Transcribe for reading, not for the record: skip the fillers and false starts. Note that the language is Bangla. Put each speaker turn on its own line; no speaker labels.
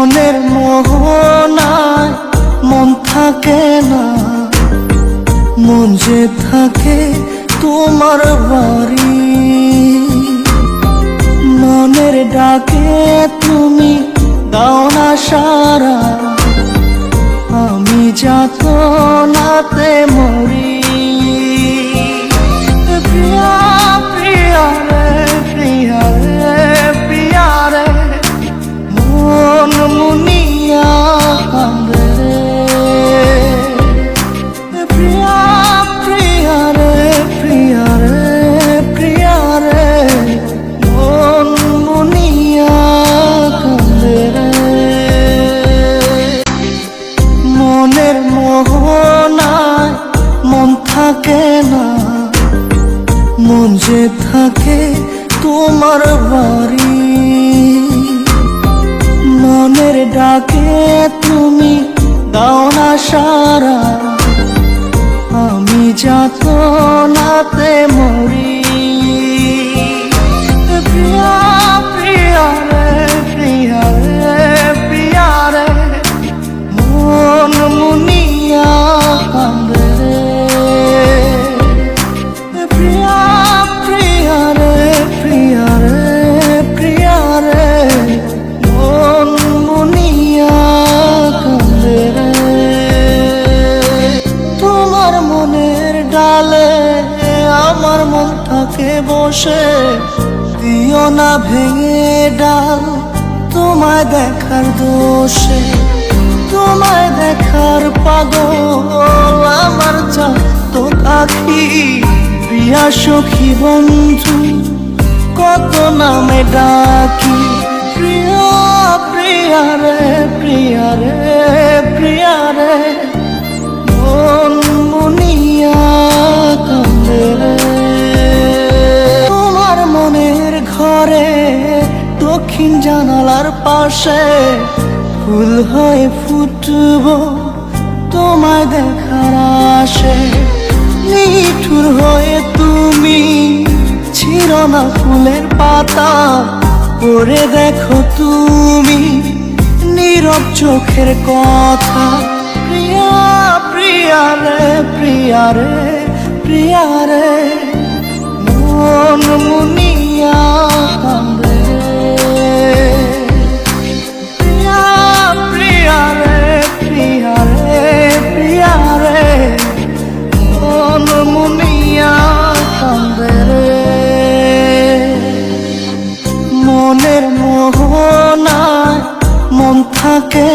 মনের মোহনায় মন থাকে না, মন যে থাকে তোমার বাড়ি। মনের ডাকে তুমি দাও না সারা, আমি যাতনাতে মরি। প্রিয়া প্রিয়া রে প্রিয়া রে প্রিয়া রে, মন মুনিয়া কান্দে রে। প্রিয়া প্রিয়া রে প্রিয়া রে প্রিয়া রে, মন মুনিয়া কান্দে রে। মনের মোহনায় মন থাকে না, মন যে থাকে তোমার বাড়ি। মনের ডাকে তুমি দাও না সারা, আমি যাতনাতে মরি। প্রিয়া প্রিয়া রে প্রিয়া রে প্রিয়া রে, মন মুনিয়া কান্দে রে। প্রিয়া প্রিয়া রে প্রিয়া রে প্রিয়া রে, মন মুনিয়া কান্দে রে। তোমার মনের ডালে আমার মন থাকে বসে, দিও না ভেঙে ডাল তোমায় দেখার দোষে। তোমায় দেখার পাগল আমার চাঁদ আখি। প্রিয়া সখী বন্ধু কত নামে ডাকি। প্রিয়া প্রিয়া রে প্রিয়া রে প্রিয়া রে, মন মুনিয়া কান্দে রে। তোমার মনের ঘরে দক্ষিণ জানালার পাশে ফুল হয়ে ফুটব তোমায় দেখার আশে। নিঠুর হয়ে তুমি ছিঁড়ো না ফুলের পাতা, পড়ে দেখো তুমি নীরব চোখের কথা। প্রিয়া প্রিয়া রে প্রিয়া রে প্রিয়া রে, মন মুনিয়া কান্দে রে। প্রিয়া প্রিয়া রে প্রিয়া রে প্রিয়া রে, মন মুনিয়া কান্দে রে। মনের মোহনায় মন থাকে